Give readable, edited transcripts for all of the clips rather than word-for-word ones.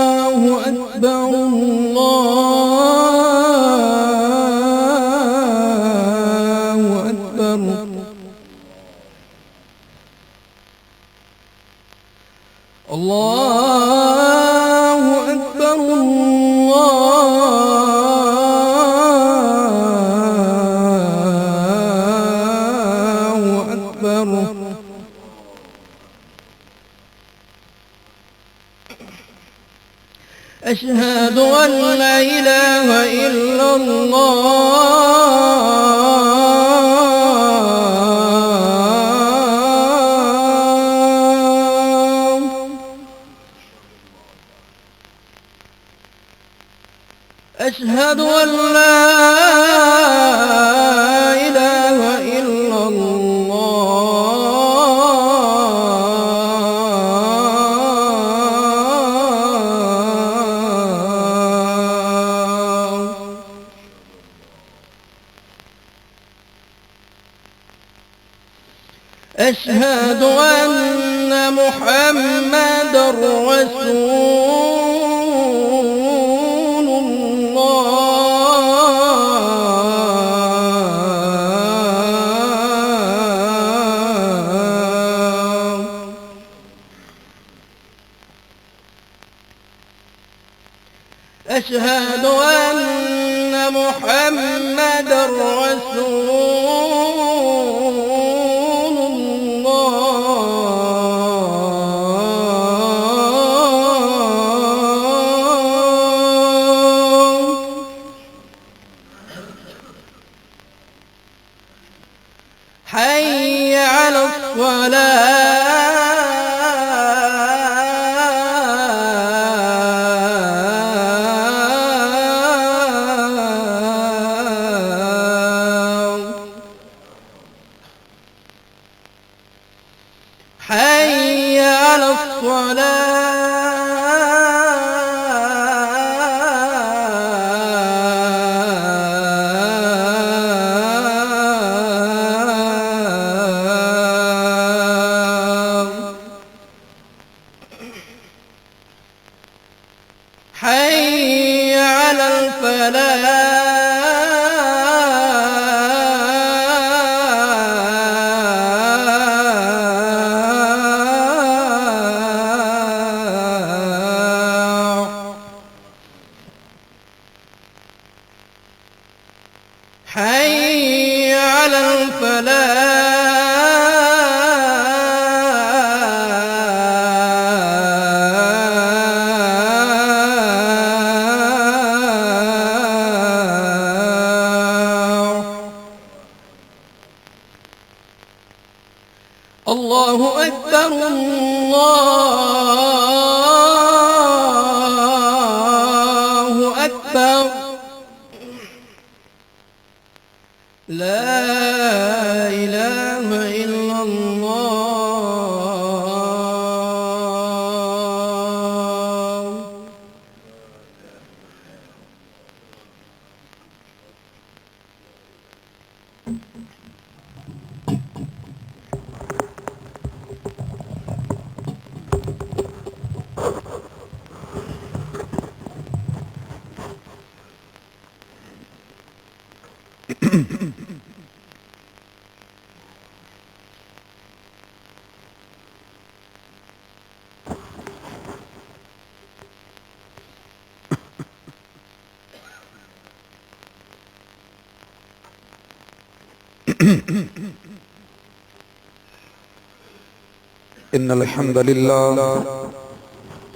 الله أكبر الله أكبر الله أكبر الله أكبر أشهد أن لا إله إلا الله أشهد أن لا إله إلا الله أشهد أن محمدًا رسول الله أشهد أن محمدًا رسول حي على الصلاة حي على الصلاة حي على الفلاح حي على الفلاح الله أكبر الله أكبر لا إله إلا الله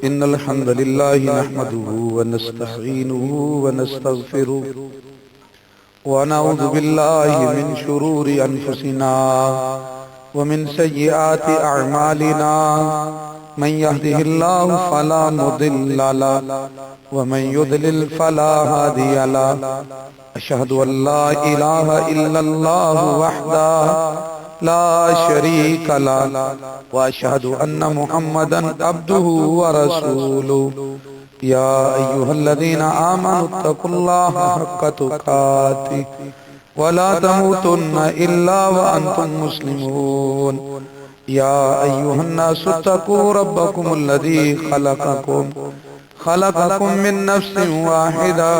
إن الحمد لله نحمده ونستعينه ونستغفره ونعوذ بالله من شرور أنفسنا ومن سيئات أعمالنا من يهده الله فلا مضل له ومن يضلل فلا هادي له أشهد أن لا إله إلا الله وحده لا شريك له وأشهد أن محمدا عبده ورسوله يا أيها الذين آمنوا اتقوا الله حق تقاته ولا تموتن إلا وأنتم مسلمون یا ایھا الناس اتقوا ربکم الذی خلقکم من نفس واحدہ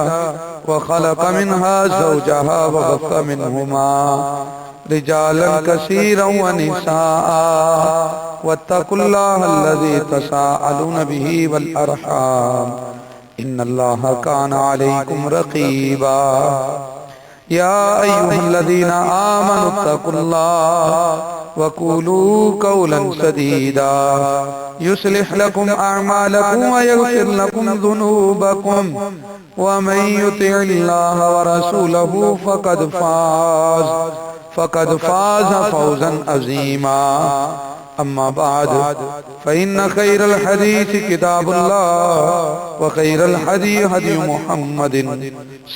وخلق منها زوجها وبث منهما رجالا كثيرا ونساء واتقوا الله الذي تساءلون به والأرحام إن الله كان عليكم رقيبا يا أيها الذين آمنوا اتقوا الله وقولوا قولا سديدا يصلح لكم أعمالكم ويغفر لكم ذنوبكم ومن يطع الله ورسوله فقد فاز فوزا عظيما أما بعد فإن خير الحديث كتاب الله وخير الهدي هدي محمد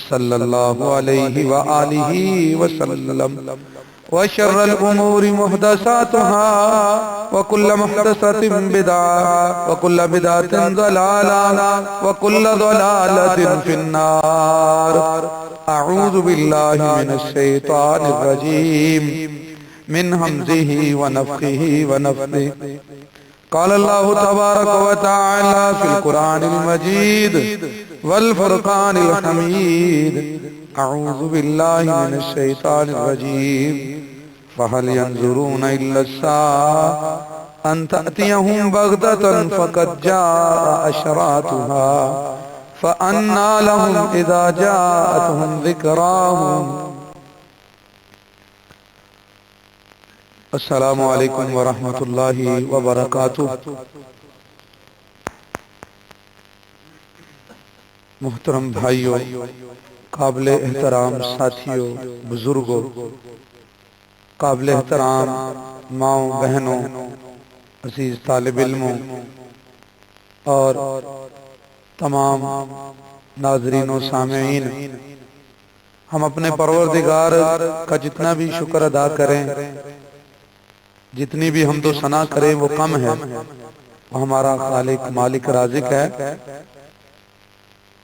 صلى الله عليه وآله وسلم وشر الأمور محدثاتها وكل محدثة بدعة وكل بدعة ضلالة وكل ضلالة في النار أعوذ بالله من الشيطان الرجيم من همزه ونفخه ونفثه قال الله تبارك وتعالى في القرآن المجيد والفرقان الحميد أعوذ بالله من الشيطان الرجيم فهل ينظرون إلا الساعة أن تأتيهم بغتة فقد جاء أشراطها فأنى لهم إذا جاءتهم ذكراهم السلام علیکم ورحمۃ اللہ وبرکاتہ۔ محترم بھائیوں، قابل احترام ساتھیوں، بزرگوں، قابل احترام ماؤں بہنوں، عزیز طالب علموں اور تمام ناظرین و سامعین، ہم اپنے پروردگار کا جتنا بھی شکر ادا کریں، جتنی بھی حمد و ثنا کریں وہ کم ہے۔ وہ ہمارا خالق مالک رازق ہے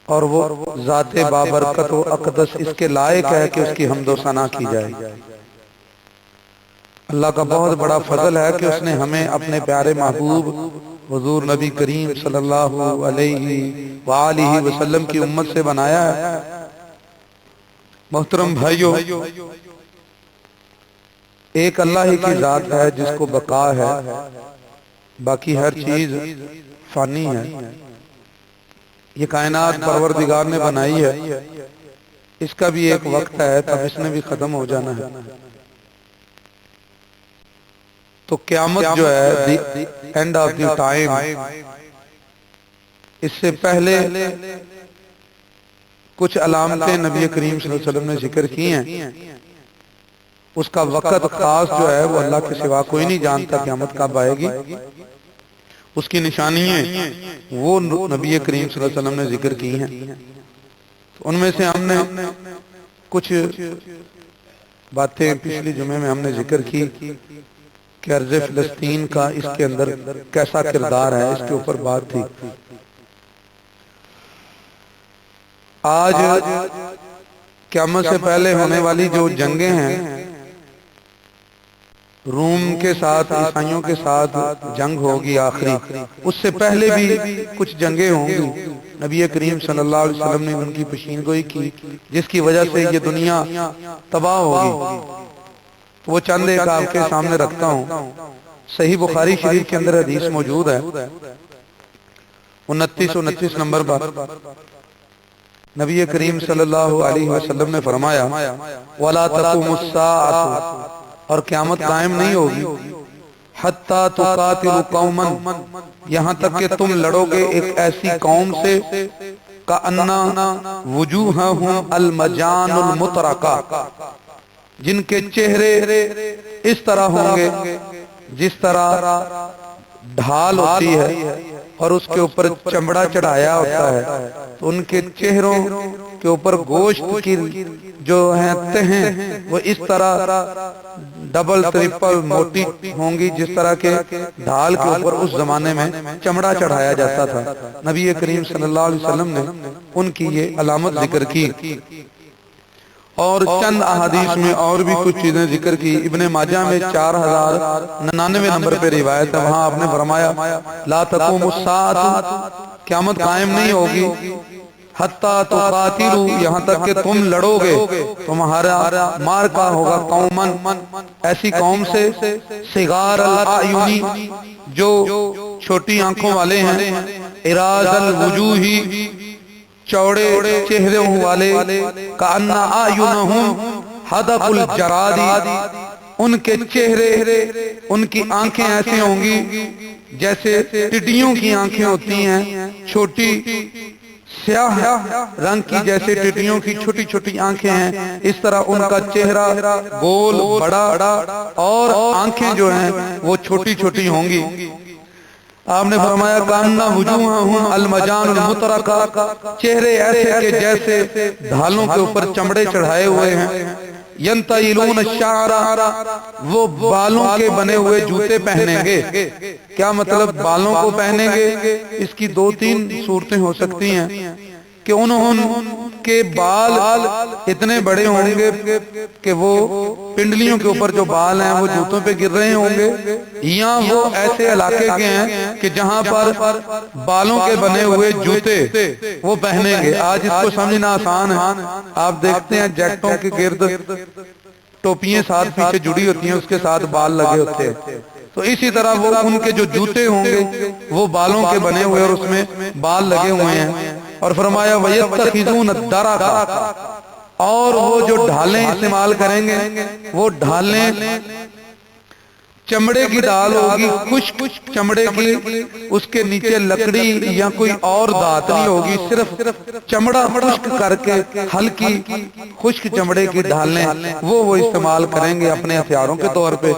اور وہ ذات بابرکت و اقدس اس کے لائق ہے کہ اس کی حمد و ثنا کی جائے۔ اللہ کا بہت بڑا فضل ہے کہ اس نے ہمیں اپنے پیارے محبوب حضور نبی کریم صلی اللہ علیہ وآلہ وسلم کی امت سے بنایا ہے۔ محترم بھائیوں، ایک اللہ ہی کی ذات ہے جس کو بقا ہے، باقی ہر چیز فانی ہے۔ یہ کائنات پروردگار نے بنائی ہے، اس کا بھی ایک وقت ہے، تب اس نے بھی ختم ہو جانا ہے۔ تو قیامت جو ہے the end of the time, اس سے پہلے کچھ علامتیں نبی کریم صلی اللہ علیہ وسلم نے ذکر کی ہیں۔ اس کا وقت خاص جو ہے وہ اللہ کے سوا کوئی نہیں جانتا قیامت کب آئے گی۔ اس کی نشانیاں وہ نبی کریم صلی اللہ علیہ وسلم نے ذکر کی ہیں۔ ان میں سے ہم نے کچھ باتیں پچھلی جمعے میں ہم نے ذکر کی کہ ارض فلسطین کا اس کے اندر کیسا کردار ہے، اس کے اوپر بات تھی۔ آج قیامت سے پہلے ہونے والی جو جنگیں ہیں، روم کے ساتھ، عیسائیوں کے ساتھ جنگ ہوگی آخری، اس سے پہلے بھی کچھ جنگیں ہوں گی۔ نبی کریم صلی اللہ علیہ وسلم نے ان کی پیشین گوئی کی، جس کی وجہ سے یہ دنیا تباہ ہوگی۔ وہ چند ایک آپ کے سامنے رکھتا ہوں۔ صحیح بخاری شریف کے اندر حدیث موجود ہے، 29 نمبر پر نبی کریم صلی اللہ علیہ وسلم نے فرمایا وَلَا تَقُومُ السَّاعَةُ، اور قیامت قائم نہیں ہوگی، حَتَّى تُقَاتِلُ قَوْمًا، یہاں تک کہ تم لڑو گے ایک ایسی قوم سے كَأَنَّ وُجُوهَهُمْ الْمَجَانُ الْمُطْرَقَةُ، جن کے چہرے اس طرح ہوں گے جس طرح ڈھال ہوتی ہے اور اس کے اوپر چمڑا چڑھایا ہوتا ہے، تو ان کے چہروں کے اوپر گوشت کی جو ہیں تہیں وہ اس طرح ڈبل ٹرپل موٹی ہوں گی جس طرح کے ڈھال کے اوپر اس زمانے میں چمڑا چڑھایا جاتا تھا۔ نبی کریم صلی اللہ علیہ وسلم نے ان کی یہ علامت ذکر کی۔ اور چند احادیث میں اور بھی کچھ چیزیں ذکر کی. ابن ماجہ میں 4099 نمبر پہ روایت ہے. وہاں آپ نے فرمایا لا تقوم الساعۃ، قیامت قائم نہیں ہوگی، حتیٰ تقاتلوا، یہاں تک کہ تم لڑو گے، تمہارا مارکا ہوگا قومن، ایسی قوم سے، صغار الاعین، جو چھوٹی آنکھوں والے ہیں، اراز الوجوہ، چوڑے چہروں والے، کأن اعینہم حدق الجراد، ان کے چہرے، ان کی آنکھیں ایسے ہوں گی جیسے ٹڈیوں کی آنکھیں ہوتی ہیں، چھوٹی سیاہ رنگ کی، جیسے ٹڈیوں کی چھوٹی چھوٹی آنکھیں ہیں، اس طرح ان کا چہرہ گول بڑا اور آنکھیں جو ہیں وہ چھوٹی چھوٹی ہوں گی. آپ نے فرمایا کأن وجوہہم المجان المترکہ، چہرے ایسے کہ جیسے ڈھالوں کے اوپر چمڑے چڑھائے ہوئے ہیں. ینتعلون الشعر، وہ بالوں کے بنے ہوئے جوتے پہنیں گے. کیا مطلب بالوں کو پہنیں گے؟ اس کی دو تین صورتیں ہو سکتی ہیں کہ انہوں کے بال اتنے بڑے ہوں گے کہ وہ پنڈلیوں کے اوپر جو بال ہیں وہ جوتوں پہ گر رہے ہوں گے، یا وہ ایسے علاقے کے ہیں کہ جہاں پر بالوں کے بنے ہوئے جوتے وہ پہنیں گے. آج اس کو سمجھنا آسان ہے. آپ دیکھتے ہیں جیکٹوں کے گرد ٹوپیاں ساتھ پیچھے جڑی ہوتی ہیں، اس کے ساتھ بال لگے ہوتے ہیں. تو اسی طرح وہ ان کے جو جوتے ہوں گے وہ بالوں کے بنے ہوئے اور اس میں بال لگے ہوئے ہیں. اور فرمایا وَيَتَّخِذُونَ الدَّرَقَ، اور وہ جو ڈھالیں استعمال کریں گے، وہ ڈھالیں چمڑے کی ڈال ہوگی، خشک چمڑے کی، اس کے نیچے لکڑی یا کوئی اور دھات نہیں ہوگی، صرف چمڑا خشک کر کے ہلکی خشک چمڑے کی ڈھالیں وہ استعمال کریں گے اپنے ہتھیاروں کے طور پہ.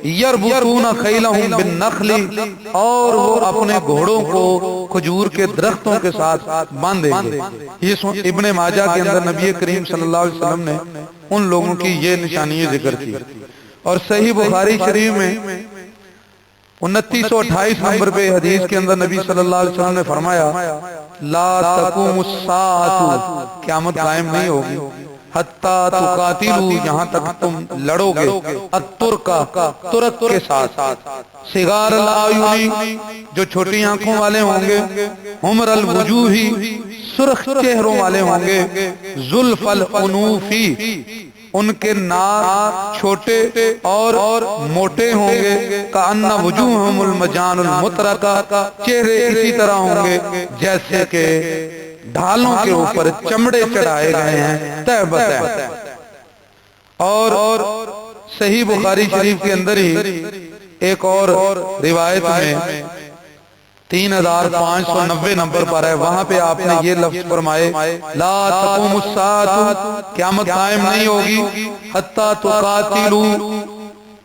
یربطون خیلہم بالنخل، اور وہ اپنے گھوڑوں کو کھجور کے درختوں کے ساتھ باندھیں گے. یہ ابن ماجہ کے اندر نبی کریم صلی اللہ علیہ وسلم نے ان لوگوں کی یہ نشانی ذکر کی. اور صحیح بخاری شریف میں 2928 نمبر پہ حدیث کے اندر نبی صلی اللہ علیہ وسلم نے فرمایا لا تقوم الساعۃ، قیامت قائم نہیں ہوگی، حتیٰ تقاتلوا، یہاں تک تم لڑو گے، الترکا، ترک کے ساتھ، صغار الاعین، جو چھوٹی آنکھوں والے ہوں گے، حمر الوجوہ، سرخ چہروں والے ہوں گے، زلف الانوفی، ان کے ناک چھوٹے اور موٹے ہوں گے، کأن وجوہہم المجان المترکہ، چہرے اسی طرح ہوں گے جیسے کہ ڈھالوں کے اوپر چمڑے چڑھائے گئے ہیں تہ بتہ. اور صحیح بخاری شریف کے اندر ہی ایک اور روایت میں 3590 نمبر پر ہے، وہاں پہ آپ نے یہ لفظ فرمائے لا تقوم الساعۃ، قیامت قائم نہیں ہوگی، حتیٰ تقاتلوا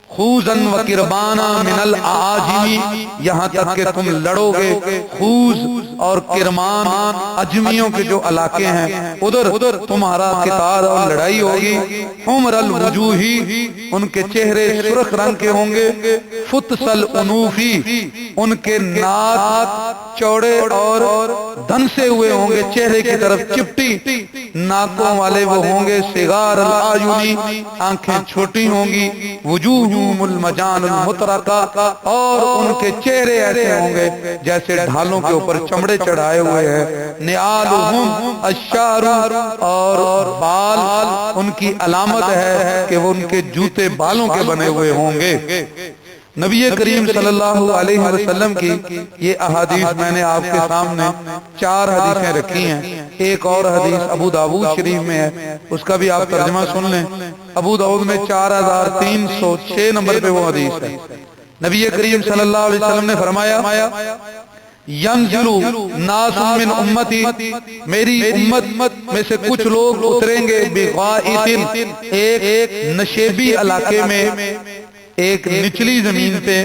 خوزن و کربانا من الاعاجم، یہاں تک کہ تم لڑو گے خوز اور کرمان، اجمیوں کے جو علاقے ہیں ادھر تمہارا قتال اور لڑائی ہوگی. حمر الوجوہ، ان کے چہرے سرخ رنگ کے ہوں گے، فتسل انوفی، ان کے ناک چوڑے اور دھنسے ہوئے ہوں گے، چہرے کی طرف چپٹی ناکوں والے وہ ہوں گے، صغار الاعین، آنکھیں چھوٹی ہوں گی، وجوہہم المجان المترکہ، اور ان کے چہرے ایسے ہوں گے جیسے ڈھالوں کے اوپر چمڑے چڑھائے ہوئے ہیں. نعالہم الشعر، اور بال ان کی علامت ہے کہ وہ ان کے جوتے بالوں کے بنے ہوئے ہوں گے. نبی کریم صلی اللہ علیہ وسلم کی یہ احادیث میں نے آپ کے سامنے 4 حدیثیں رکھی ہیں. ایک اور حدیث ابو داؤد شریف میں ہے، اس کا بھی آپ ترجمہ سن لیں. ابو داؤد میں 4306 نمبر پہ وہ حدیث ہے. نبی کریم صلی اللہ علیہ وسلم نے فرمایا ینزل ناس من امتی، میری امت میں سے کچھ لوگ اتریں گے، بغائط، ایک نشیبی علاقے میں، ایک نچلی زمین پہ،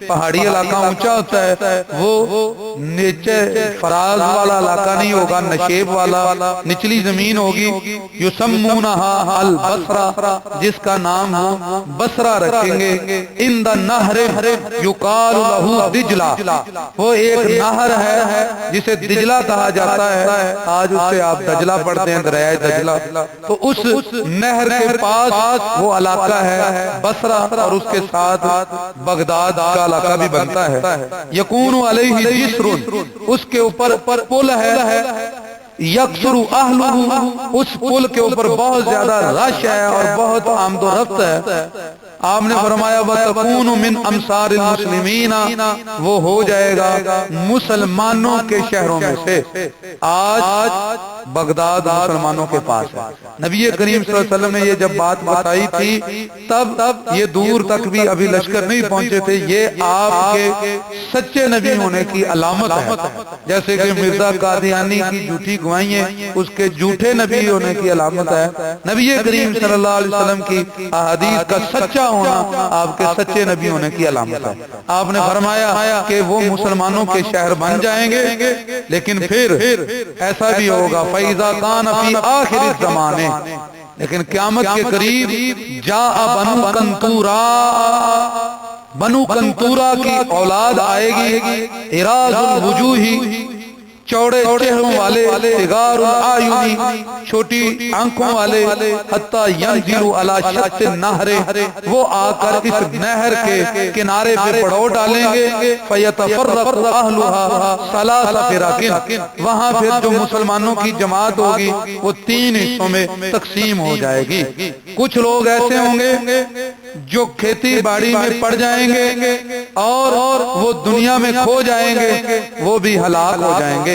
پہاڑی علاقہ اونچا ہوتا ہے، وہ نیچے فراز والا علاقہ نہیں ہوگا، نشیب والا نچلی زمین ہوگی، یسمونہا البصرہ، جس کا نام ہو بصرہ رکھیں گے، ان دا نہر یقال لہو دجلہ، وہ ایک نہر ہے جسے دجلہ کہا جاتا ہے، آج اسے آپ دجلہ پڑھتے ہیں، دریائے دجلہ، تو اس نہر کے پاس وہ علاقہ ہے بصرہ، اور اس کے ساتھ بغداد کا علاقہ بھی بنتا ہے، یکون علیہ جسر، اس کے اوپر پل ہے، یکثر اہلہ، اس پل کے اوپر بہت زیادہ رش ہے اور بہت آمد و رفت ہے، آپ نے فرمایا وَتَكُونُ مِنْ أَمْصَارِ الْمُسْلِمِينَ، وہ ہو جائے گا مسلمانوں کے شہروں میں سے، آج بغداد مسلمانوں کے پاس ہے۔ نبی کریم صلی اللہ علیہ وسلم نے یہ جب بات بتائی تھی تب یہ دور تک بھی ابھی لشکر نہیں پہنچے تھے، یہ آپ کے سچے نبی ہونے کی علامت ہے، جیسے کہ مرزا قادیانی کی جھوٹی گوائیاں اس کے جھوٹے نبی ہونے کی علامت ہے، نبی کریم صلی اللہ علیہ وسلم کی احادیث کا سچا ہونا آپ کے سچے نبی ہونے کی علامت ہے۔ آپ نے فرمایا کہ وہ مسلمانوں کے شہر بن جائیں گے، لیکن پھر ایسا بھی ہوگا فَإِذَا كَانَ فِي آخِرِ الزَّمَانِ، لیکن قیامت کے قریب جاء بنو کنتورا، بنو کنتورا کی اولاد آئے گی، اراز الوجوہ، چوڑے چہروں والے، صغار العیون، چھوٹی آنکھوں والے، حتی ینزل علی شط النہر، وہ آ کر اس نہر کے کنارے پہ پڑاؤ ڈالیں گے، فیتفرق اہلھا ثلاث فرق، وہاں پھر جو مسلمانوں کی جماعت ہوگی وہ 3 حصوں میں تقسیم ہو جائے گی، کچھ لوگ ایسے ہوں گے جو کھیتی باڑی میں پڑ جائیں گے اور وہ دنیا میں کھو جائیں گے، وہ بھی ہلاک ہو جائیں گے،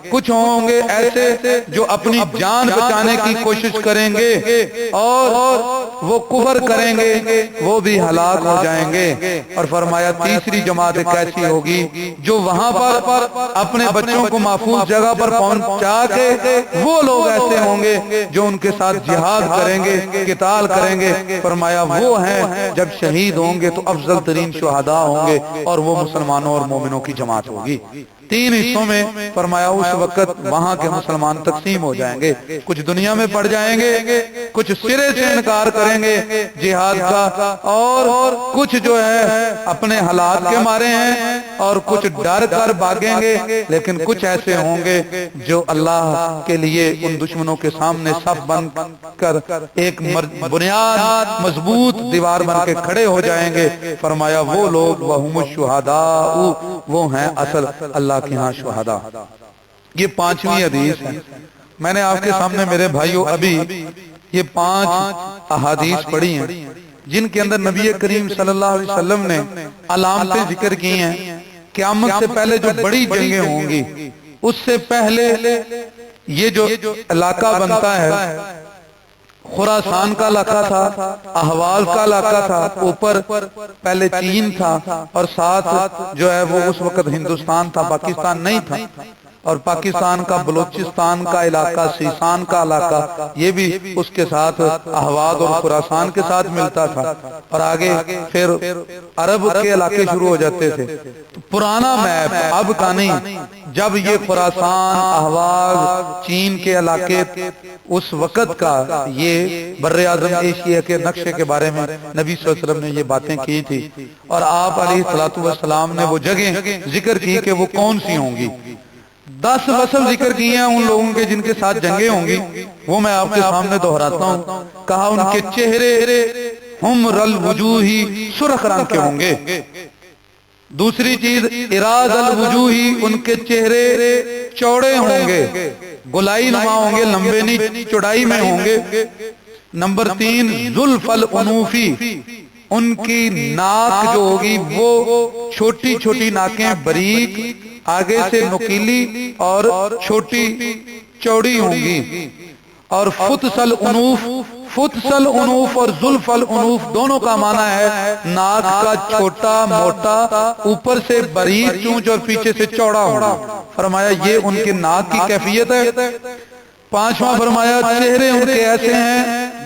کچھ ہوں گے ایسے جو اپنی جان بچانے کی کوشش کریں گے اور وہ کفر کریں گے، وہ بھی ہلاک ہو جائیں گے، اور فرمایا تیسری جماعت کیسی ہوگی جو وہاں پر اپنے بچوں کو محفوظ جگہ پر پہنچا کے، وہ لوگ ایسے ہوں گے جو ان کے ساتھ جہاد کریں گے، قتال کریں گے، فرمایا وہ ہیں جب شہید ہوں گے تو افضل ترین شہداء ہوں گے، اور وہ مسلمانوں اور مومنوں کی جماعت ہوگی۔ 3 حصوں میں فرمایا اس وقت وہاں کے مسلمان تقسیم ہو جائیں گے، کچھ دنیا میں پڑ جائیں گے، کچھ سرے سے انکار کریں گے جہاد کا، اور کچھ جو ہے اپنے حالات کے مارے ہیں اور کچھ ڈر کر بھاگیں گے، لیکن کچھ ایسے ہوں گے جو اللہ کے لیے ان دشمنوں کے سامنے صف بن کر ایک بنیاد مضبوط دیوار بن کے کھڑے ہو جائیں گے، فرمایا وہ لوگ وہم الشہداء، وہ ہیں اصل اللہ کے ہاں شہداء۔ یہ 5ویں حدیث ہے، میں نے آپ کے سامنے میرے بھائیوں ابھی یہ 5 احادیث پڑھی ہیں جن کے اندر نبی کریم صلی اللہ علیہ وسلم نے علامتیں ذکر کی ہیں، قیامت سے پہلے جو بڑی جنگیں ہوں گی، اس سے پہلے یہ جو علاقہ بنتا ہے، خراسان کا علاقہ تھا، احواز کا علاقہ تھا، اوپر پہلے چین تھا، اور ساتھ جو ہے وہ اس وقت ہندوستان تھا، پاکستان نہیں تھا، اور پاکستان کا بلوچستان کا علاقہ، سیستان کا علاقہ، یہ بھی اس کے ساتھ احواز اور خراسان کے ساتھ ملتا تھا، اور آگے پھر عرب کے علاقے شروع ہو جاتے تھے۔ پرانا میپ اب کا نہیں، جب یہ خراسان، احواز، چین کے علاقے، اس وقت کا یہ بر اعظم ایشیا کے نقشے کے بارے میں نبی صلی اللہ علیہ وسلم نے یہ باتیں کی تھی، اور آپ علیہ الصلوۃ والسلام نے وہ جگہیں ذکر کی کہ وہ کون سی ہوں گی۔ 10 وصف ذکر کیے ہیں ان لوگوں کے جن کے ساتھ جنگیں ہوں گی، وہ میں آپ کے سامنے دہراتا ہوں۔ کہا ان کے چہرے حمر الوجوہ، سرخ رنگ کے ہوں گے۔ دوسری چیز اراز الوجوہ، ان کے چہرے چوڑے ہوں گے، گلائی نما ہوں گے، لمبے نہیں چوڑائی میں ہوں گے۔ نمبر 3 زلف الانوفی، ان کی ناک جو ہوگی وہ چھوٹی چھوٹی ناکیں، باریک، آگے سے نکیلی اور چھوٹی چوڑی ہوں گی۔ اور فتسل انوف، فتسل انوف اور زلف الانوف دونوں کا معنی ہے ناک کا چھوٹا موٹا، اوپر سے باریک چونچ اور پیچھے سے چوڑا ہونا، فرمایا یہ ان کے ناک کی کیفیت ہے۔ 5واں فرمایا چہرے ان کے ایسے ہیں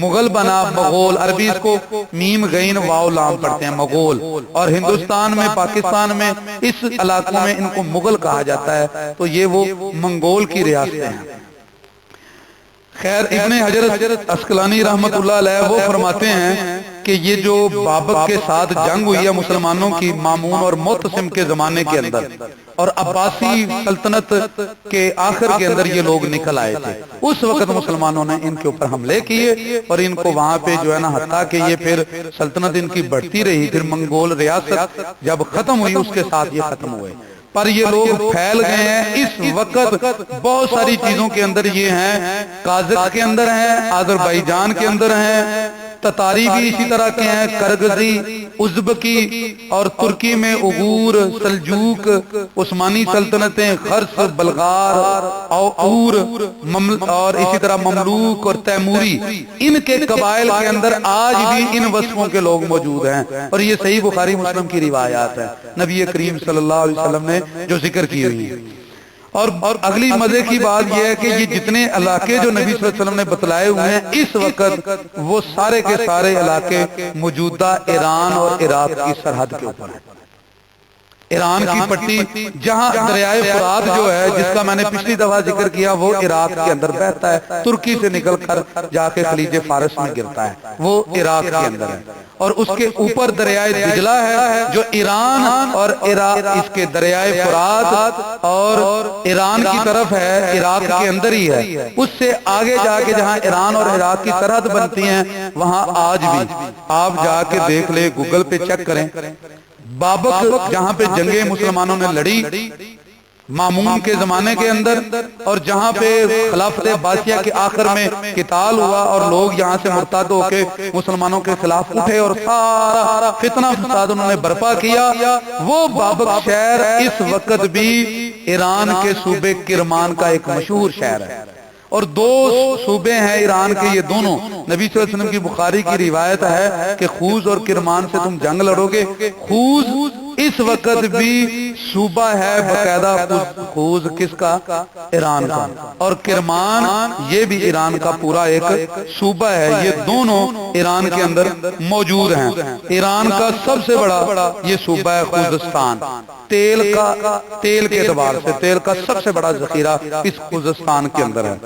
مغل بنا مغول، عربی اس کو میم غین واو لام پڑھتے ہیں مغول، اور ہندوستان میں پاکستان میں اس علاقوں میں ان کو مغل کہا جاتا ہے، تو یہ وہ منگول کی ریاستیں ہیں۔ خیر ابن حجر عسقلانی رحمت اللہ علیہ وہ فرماتے ہیں کہ یہ جو بابک کے ساتھ جنگ ہوئی ہے مسلمانوں کی مامون اور معتصم کے زمانے کے اندر، اور عباسی سلطنت کے آخر کے اندر یہ لوگ نکل آئے تھے، اس وقت مسلمانوں نے ان کے اوپر حملے کیے اور ان کو وہاں پہ جو ہے نا، حتیٰ کہ یہ پھر سلطنت ان کی بڑھتی رہی، پھر منگول ریاست جب ختم ہوئی اس کے ساتھ یہ ختم ہوئے، پر یہ لوگ پھیل گئے ہیں۔ اس وقت بہت ساری چیزوں کے اندر یہ ہیں، قازق کے اندر ہیں، آذربائیجان کے اندر ہیں، تتاری بھی اسی طرح کے ہیں، کرغزی، ازبکی، اور ترکی میں اغور، سلجوق، عثمانی سلطنتیں، خرس، بلغار، اور اسی طرح مملوک اور تیموری، ان کے قبائل کے اندر آج بھی ان وصفوں کے لوگ موجود ہیں، اور یہ صحیح بخاری مسلم کی روایات ہے، نبی کریم صلی اللہ علیہ وسلم نے جو ذکر کی ہوئی ہے۔ اور اگلی مزے کی بات یہ ہے کہ یہ جتنے علاقے جو نبی صلی اللہ علیہ وسلم نے بتلائے ہوئے ہیں اس وقت، وہ سارے کے سارے علاقے موجودہ ایران اور عراق کی سرحد کے اوپر ہیں۔ ایران کی پٹی جہاں دریائے فرات جو ہے، جس کا میں نے پچھلی دفعہ ذکر کیا، وہ عراق کے اندر بہتا ہے، ترکی سے نکل کر جا کے خلیج فارس میں گرتا ہے، وہ عراق کے اندر ہے، اور اس کے اوپر دریائے دجلہ ہے جو ایران اور عراق، اس کے دریائے فرات اور ایران کی طرف ہے، عراق کے اندر ہی ہے۔ اس سے آگے جا کے جہاں ایران اور عراق کی سرحد بنتی ہیں، وہاں آج بھی آپ جا کے دیکھ لیں، گوگل پہ چیک کریں، بابک جہاں پہ جنگیں مسلمانوں نے لڑی مامون کے زمانے کے اندر، اور جہاں پہ خلافت عباسیہ کے آخر میں قتال ہوا اور لوگ یہاں سے مرتد ہو کے مسلمانوں کے خلاف اٹھے اور سارا فتنہ فساد انہوں نے برپا کیا، وہ بابک شہر اس وقت بھی ایران کے صوبے کرمان کا ایک مشہور شہر ہے، اور دو صوبے ہیں ایران کے، یہ دونوں نبی صلی اللہ علیہ وسلم کی بخاری کی روایت ہے کہ خوز اور کرمان سے تم جنگ لڑو گے۔ خوز اس وقت بھی صوبہ ہے باقاعدہ، خوز کس کا؟ ایران کا، اور کرمان یہ بھی ایران کا پورا ایک صوبہ ہے، یہ دونوں ایران کے اندر موجود ہیں۔ ایران کا سب سے بڑا یہ صوبہ ہے خوزستان، تیل کے اعتبار سے تیل کا سب سے بڑا ذخیرہ اس خوزستان کے اندر ہے،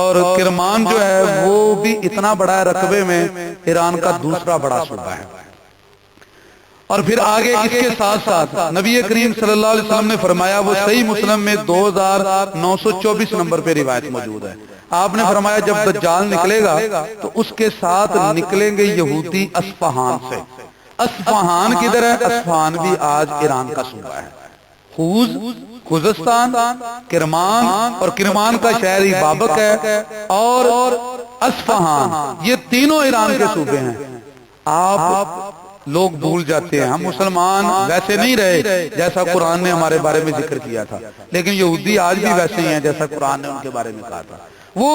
اور کرمان جو ہے وہ بھی اتنا بڑا ہے، رقبے میں ایران کا دوسرا بڑا صوبہ ہے۔ اور پھر آگے اس کے ساتھ ساتھ نبی کریم صلی اللہ علیہ وسلم نے فرمایا، وہ صحیح مسلم میں 2924 نمبر پہ روایت موجود ہے، آپ نے فرمایا جب دجال نکلے گا تو اس کے ساتھ نکلیں گے یہودی اصفہان سے۔ اصفہان کدھر ہے؟ اصفہان بھی آج ایران کا صوبہ ہے۔ خوزستان، کرمان، اور کرمان کا شہر ہی بابک ہے، اور اصفہان، یہ تینوں ایران کے صوبے ہیں۔ آپ لوگ بھول جاتے ہیں، ہم مسلمان ویسے نہیں رہے جیسا قرآن نے ہمارے بارے میں ذکر کیا تھا، لیکن یہودی آج بھی ویسے ہی ہیں جیسا قرآن نے ان کے بارے میں کہا تھا۔ وہ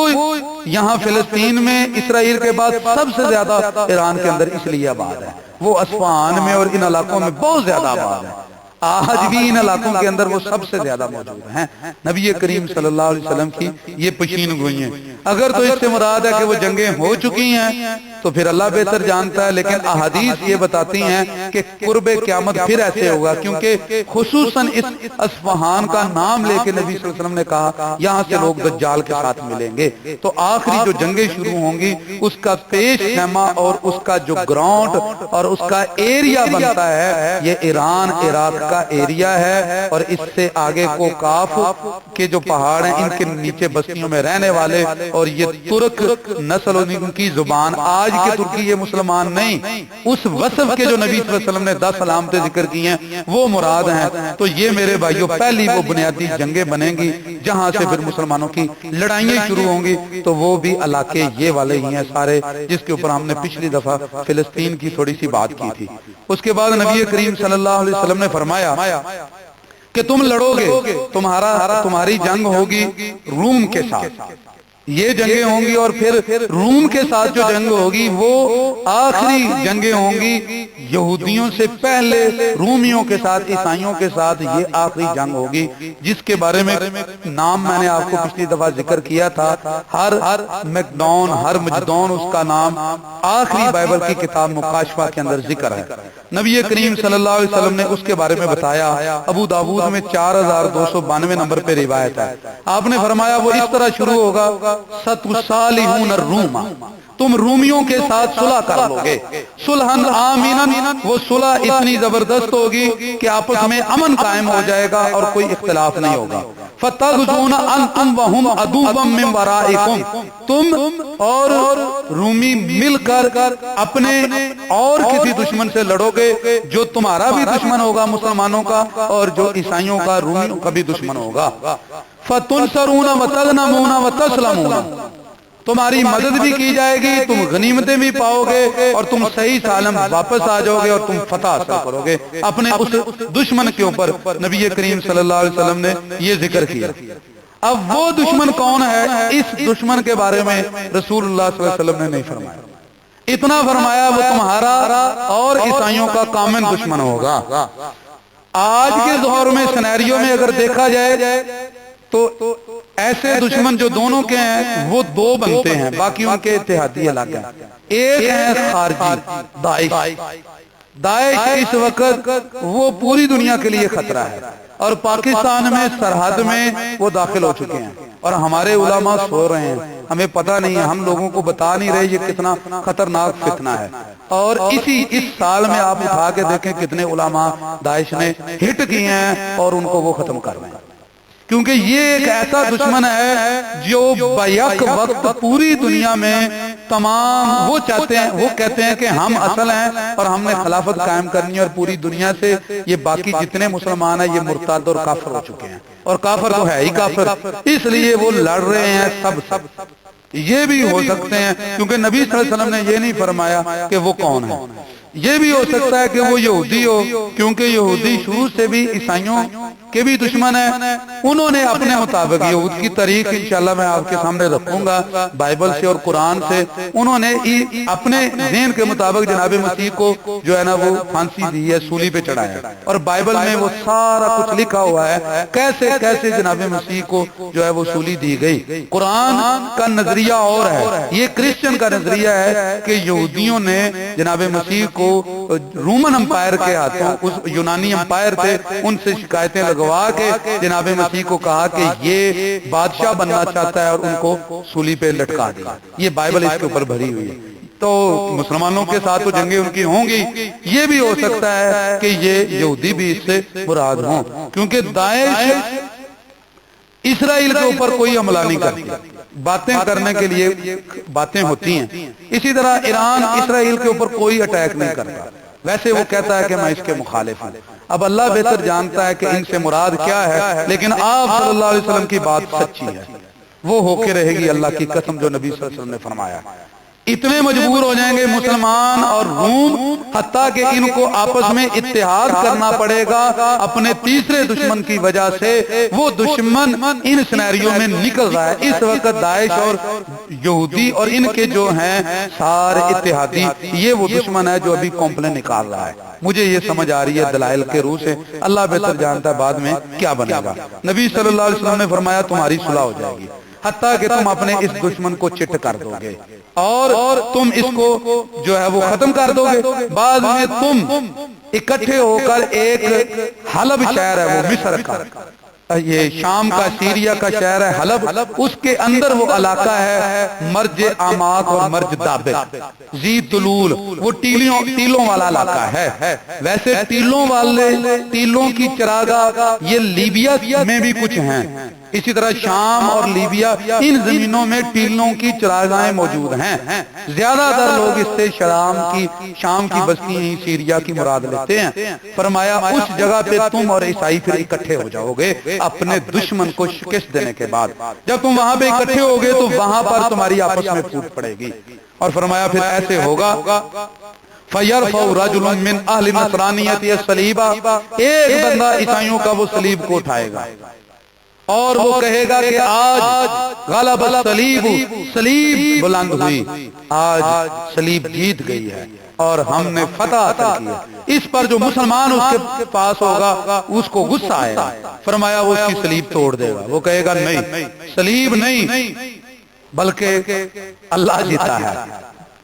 یہاں فلسطین میں اسرائیل کے بعد سب سے زیادہ ایران کے اندر اس لیے آباد ہے، وہ اصفہان میں اور ان علاقوں میں بہت زیادہ آباد ہے، آج بھی ان علاقوں کے اندر وہ سب سے زیادہ موجود ہیں۔ نبی کریم صلی اللہ علیہ وسلم کی یہ پشین گوئی ہیں۔ اگر تو اس سے مراد ہے کہ وہ جنگیں ہو چکی ہیں تو پھر اللہ بہتر جانتا ہے، لیکن احادیث یہ بتاتی ہیں کہ قرب قیامت پھر ایسے ہوگا، کیونکہ خصوصاً اس اصفہان کا نام لے کے نبی صلی اللہ علیہ وسلم نے کہا یہاں سے لوگ دجال کے ساتھ ملیں گے، تو آخری جو جنگیں شروع ہوں گی اس کا پیش خیمہ اور اس کا جو گراؤنڈ اور اس کا ایریا بنتا ہے، یہ ایران عراق کا ایریا ہے، اور اس سے آگے کو کاف کے جو پہاڑ ہیں ان کے نیچے بستیوں میں رہنے والے، اور یہ ترک نسل ان کی زبان، آج کے ترکی یہ مسلمان نہیں، اس وصف کے جو نبی صلی اللہ علیہ وسلم نے 10 علامتیں ذکر کی ہیں وہ مراد ہیں۔ تو یہ میرے بھائیوں پہلی وہ بنیادی جنگیں بنیں گی جہاں سے پھر مسلمانوں کی لڑائیاں شروع ہوں گی، تو وہ بھی علاقے یہ والے ہی ہیں سارے، جس کے اوپر ہم نے پچھلی دفعہ فلسطین کی تھوڑی سی بات کی تھی۔ اس کے بعد نبی کریم صلی اللہ علیہ وسلم نے فرمایا کہ تم لڑو گے، تمہاری جنگ ہوگی روم کے ساتھ، یہ جنگیں ہوں گی، اور پھر روم کے ساتھ جو جنگ ہوگی وہ آخری جنگیں ہوں گی یہودیوں سے پہلے، رومیوں کے ساتھ، عیسائیوں کے ساتھ یہ آخری جنگ ہوگی، جس کے بارے میں نام میں نے آپ کو پچھلی دفعہ ذکر کیا تھا۔ ہر مکدون، ہر مجدون، اس کا نام آخری بائبل کی کتاب مکاشفہ کے اندر ذکر ہے۔ نبی کریم صلی اللہ علیہ وسلم نے اس کے بارے میں بتایا، ابو داؤد میں 4292 نمبر پہ روایت ہے۔ آپ نے فرمایا وہ اس طرح شروع ہوگا، ستُصَالِحُونَ الرُّومَ، تم رومیوں کے ساتھ صلح کر لو گے، صلحًا آمِنًا، وہ صلح اتنی زبردست ہوگی کہ آپس میں امن قائم ہو جائے گا اور کوئی اختلاف نہیں ہوگا۔ فَتَغْزُونَ أَنْتُمْ وَهُمْ عَدُوًّا مِّن وَرَائِكُمْ، تم اور رومی مل کر اپنے اور کسی دشمن سے لڑو گے جو تمہارا بھی دشمن ہوگا مسلمانوں کا، اور جو عیسائیوں کا، رومیوں کا بھی دشمن ہوگا۔ فَتُنْصَرُونَ وَتَغْنَمُونَ وَتَسْلَمُونَ، تمہاری مدد بھی کی جائے گی، تم غنیمتیں بھی پاؤ گے، اور تم صحیح سالم واپس آ جاؤ گے، اور تم فتح حاصل کرو گے اپنے اس دشمن کے اوپر۔ نبی کریم صلی اللہ علیہ وسلم نے یہ ذکر کیا۔ اب وہ دشمن کون ہے، اس دشمن کے بارے میں رسول اللہ صلی اللہ علیہ وسلم نے نہیں فرمایا، اتنا فرمایا وہ تمہارا اور عیسائیوں کا کامن دشمن ہوگا۔ آج کے دور میں سینیریو میں اگر دیکھا جائے تو ایسے دشمن جو دونوں کے ہیں وہ دو بنتے ہیں، باقی ان کے اتحادی الگ ہیں۔ ایک ہے خارجی، داعش اس وقت وہ پوری دنیا کے لیے خطرہ ہے، اور پاکستان میں سرحد میں وہ داخل ہو چکے ہیں، اور ہمارے علماء سو رہے ہیں، ہمیں پتہ نہیں ہے، ہم لوگوں کو بتا نہیں رہے یہ کتنا خطرناک فتنہ ہے۔ اور اس سال میں آپ اٹھا کے دیکھیں کتنے علماء داعش نے ہٹ کیے ہیں اور ان کو وہ ختم کر رہے ہیں، کیونکہ یہ ایک ایسا دشمن ہے جو بیک وقت پوری دنیا میں تمام، وہ چاہتے ہیں، وہ کہتے ہیں کہ ہم اصل ہیں اور ہم نے خلافت قائم کرنی ہے، اور پوری دنیا سے یہ باقی جتنے مسلمان ہیں یہ مرتد اور کافر ہو چکے ہیں، اور کافر تو ہے ہی کافر، اس لیے وہ لڑ رہے ہیں سب۔ یہ بھی ہو سکتے ہیں کیونکہ نبی صلی اللہ علیہ وسلم نے یہ نہیں فرمایا کہ وہ کون ہے، یہ بھی ہو سکتا ہے کہ وہ یہودی ہو، کیونکہ یہودی شروع سے بھی عیسائیوں کے بھی دشمن ہیں۔ انہوں نے اپنے مطابق، یہود کی تاریخ انشاءاللہ میں آپ کے سامنے رکھوں گا بائبل سے اور قرآن سے، انہوں نے اپنے ذہن کے مطابق جناب مسیح کو جو ہے نا وہ پھانسی دی ہے، سولی پہ چڑھایا، اور بائبل میں وہ سارا کچھ لکھا ہوا ہے کیسے کیسے جناب مسیح کو جو ہے وہ سولی دی گئی۔ قرآن کا نظریہ اور ہے، یہ کرسچن کا نظریہ ہے کہ یہودیوں نے جناب مسیح کو رومن امپائر کے ہاتھوں، اس یونانی امپائر تھے، ان سے شکایتیں لگوا کے جناب مسیح کو کہا کہ یہ بادشاہ بننا چاہتا ہے، اور ان کو سولی پہ لٹکا دیا۔ یہ بائبل اس کے اوپر بھری ہوئی ہے۔ تو مسلمانوں کے ساتھ تو جنگیں ان کی ہوں گی، یہ بھی ہو سکتا ہے کہ یہ یہودی بھی اس سے مراد ہوں، کیونکہ داعش اسرائیل کے اوپر کوئی حملہ نہیں کرتی، باتیں کرنے کے لیے باتیں ہوتی ہیں۔ اسی طرح ایران اسرائیل کے اوپر کوئی اٹیک نہیں کرتا، ویسے وہ کہتا ہے کہ میں اس کے مخالف ہوں۔ اب اللہ بہتر جانتا ہے کہ ان سے مراد کیا ہے، لیکن آپ صلی اللہ علیہ وسلم کی بات سچی ہے، وہ ہو کے رہے گی، اللہ کی قسم جو نبی صلی اللہ علیہ وسلم نے فرمایا۔ اتنے مجبور ہو جائیں گے مسلمان اور روم، حتیٰ کہ ان کو آپس میں اتحاد کرنا پڑے گا اپنے تیسرے دشمن کی وجہ سے۔ وہ دشمن ان سینیریو میں نکل رہا ہے اس وقت، داعش اور یہودی اور ان کے جو ہیں سارے اتحادی، یہ وہ دشمن ہے جو ابھی کمپلین نکال رہا ہے۔ مجھے یہ سمجھ آ رہی ہے دلائل کے روح سے، اللہ بہتر جانتا ہے بعد میں کیا بنے گا۔ نبی صلی اللہ علیہ وسلم نے فرمایا تمہاری صلح ہو جائے گی، حتیٰ کہ تم اپنے اس دشمن کو چٹ کر دو گے اور تم اس کو جو ہے وہ ختم کر دو گے۔ بعد میں تم اکٹھے ہو کر ایک حلب شہر ہے، وہ مصر کا، یہ شام کا، سیریا کا شہر ہے حلب، اس کے اندر وہ علاقہ ہے مرج آماک اور مرج دابق، ذی طلول، وہ ٹیلوں والا علاقہ ہے۔ ویسے ٹیلوں کی چراگاہ یہ لیبیا میں بھی کچھ ہیں، اسی طرح شام اور لیبیا، ان زمینوں میں ٹیلوں کی چراگاہیں موجود ہیں۔ زیادہ تر لوگ اس سے شام کی بستی ہی سیریا کی مراد لیتے ہیں۔ فرمایا اس جگہ پہ تم اور عیسائی پھر اکٹھے ہو جاؤ گے اپنے دشمن کو شکست دینے کے بعد۔ جب تم وہاں پہ اکٹھے ہوگے تو وہاں پر تمہاری آپس میں پھوٹ پڑے گی، اور فرمایا پھر ایسے ہوگا فَيَرْفَعُ رَجُلٌ مِّنْ أَهْلِ النَّصْرَانِيَّةِ الصَّلِيبَ، ایک بندہ عیسائیوں کا وہ صلیب کو اٹھائے گا، اور وہ کہے گا کہ آج غلب الصلیب، صلیب بلند ہوئی، آج صلیب جیت گئی ہے اور ہم نے فتح حاصل کی ہے۔ اس پر جو مسلمان اس کے پاس ہوگا اس کو غصہ آئے گا، فرمایا وہ اس کی صلیب توڑ دے گا، وہ کہے گا نہیں، صلیب نہیں بلکہ اللہ جیتا ہے،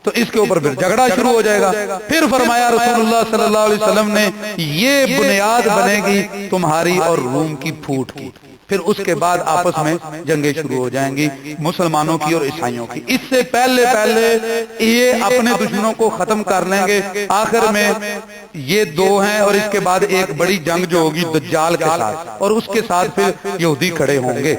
تو اس کے اوپر پھر جھگڑا شروع ہو جائے گا۔ پھر فرمایا رسول اللہ صلی اللہ علیہ وسلم نے یہ بنیاد بنے گی تمہاری اور روم کی پھوٹ کی، پھر اس کے بعد آپس میں جنگیں شروع ہو جائیں گی مسلمانوں کی اور عیسائیوں کی۔ اس سے پہلے یہ اپنے دشمنوں کو ختم کر لیں گے، آخر میں یہ دو ہیں اور اس کے بعد ایک بڑی جنگ جو ہوگی دجال کے ساتھ، اور اس کے ساتھ پھر یہودی کھڑے ہوں گے۔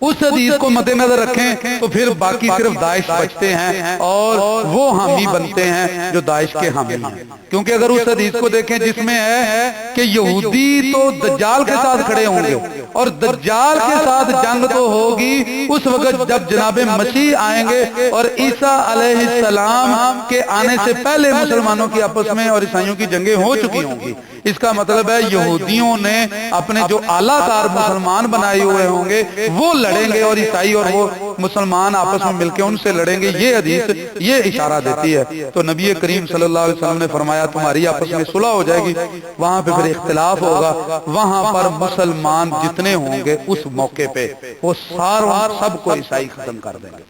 اس حدیث کو مد نظر رکھیں تو پھر باقی صرف داعش بچتے ہیں اور وہ حامی بنتے ہیں جو داعش کے حامی ہیں، کیونکہ اگر اس حدیث کو دیکھیں جس میں ہے کہ یہودی تو دجال کے ساتھ کھڑے ہوں گے اور دجال کے ساتھ جنگ تو ہوگی اس وقت جب جناب مسیح آئیں گے، اور عیسیٰ علیہ السلام کے آنے سے پہلے مسلمانوں کی آپس میں اور عیسائیوں کی جنگیں ہو چکی ہوں گی۔ اس کا مطلب ہے یہودیوں نے اپنے جو اعلیٰ کار مسلمان بنائے ہوئے ہوں گے وہ لڑیں گے، اور عیسائی اور وہ مسلمان آپس میں مل کے ان سے لڑیں گے۔ یہ حدیث یہ اشارہ دیتی ہے۔ تو نبی کریم صلی اللہ علیہ وسلم نے فرمایا تمہاری آپس میں صلح ہو جائے گی، وہاں پہ پھر اختلاف ہوگا، وہاں پر مسلمان جتنے ہوں گے اس موقع پہ وہ سب کو عیسائی ختم کر دیں گے،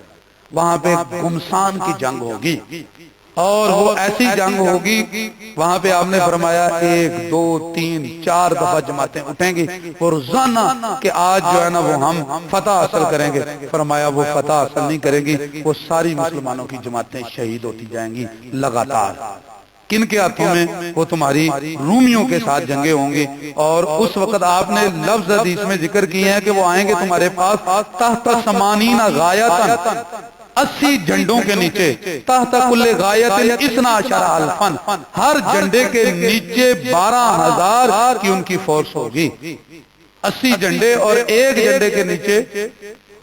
وہاں پہ گمسان کی جنگ ہوگی، اور وہ ایسی جنگ ہوگی وہاں پہ آپ نے فرمایا 1 2 3 4 دفعہ جماعتیں اٹھیں گی اور روزانہ کہ آج جو ہے نا وہ ہم فتح حاصل کریں گے، فرمایا وہ فتح حاصل نہیں کریں گی، وہ ساری مسلمانوں کی جماعتیں شہید ہوتی جائیں گی لگاتار۔ کن کے ہاتھوں میں؟ وہ تمہاری رومیوں کے ساتھ جنگیں ہوں گی، اور اس وقت آپ نے لفظ حدیث میں ذکر کیے ہیں کہ وہ آئیں گے تمہارے پاس تحت ثمانین غایتن، 80 جھنڈوں کے نیچے، تحت کل غایت 12 الفن، ہر جھنڈے کے نیچے 12,000 کی ان کی فورس ہوگی۔ 80 جھنڈے اور ایک جھنڈے کے نیچے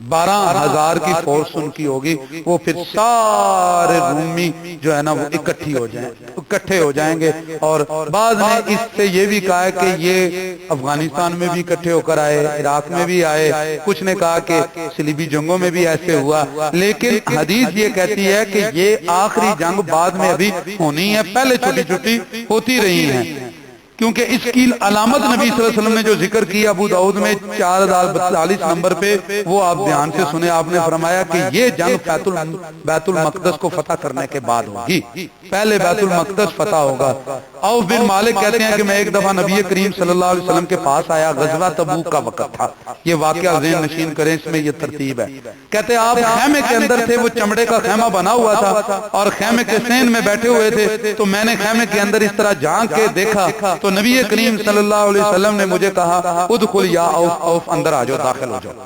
12,000 کی فورس ان کی ہوگی، وہ پھر سارے رومی جو ہے نا وہ اکٹھے ہو جائیں گے۔ اور بعض نے اس سے یہ بھی کہا ہے کہ یہ افغانستان میں بھی اکٹھے ہو کر آئے، عراق میں بھی آئے، کچھ نے کہا کہ صلیبی جنگوں میں بھی ایسے ہوا، لیکن حدیث یہ کہتی ہے کہ یہ آخری جنگ بعد میں ابھی ہونی ہے، پہلے چھوٹی چھوٹی ہوتی رہی ہیں، کیونکہ اس کی علامت نبی صلی اللہ علیہ وسلم نے جو ذکر کیا ابو داؤد میں 4042 نمبر پہ، وہ آپ دھیان سے سنیں۔ آپ نے فرمایا کہ یہ جنگ بیت المقدس کو فتح کرنے کے بعد ہوگی، پہلے بیت المقدس فتح ہوگا۔ عوف بن مالک کہتے ہیں کہ میں ایک دفعہ نبی کریم صلی اللہ علیہ وسلم کے پاس آیا، غزوہ تبوک کا وقت تھا، یہ واقعہ ذہن نشین کریں، اس میں یہ ترتیب ہے۔ کہتے ہیں آپ خیمے کے اندر تھے، وہ چمڑے کا خیمہ بنا ہوا تھا اور خیمے کے سین میں بیٹھے ہوئے تھے، تو میں نے خیمے کے اندر اس طرح جھانک کے دیکھا تو نبی کریم صلی اللہ علیہ وسلم نے مجھے کہا ادخل یا عوف، اندر آ جاؤ، داخل ہو جاؤ۔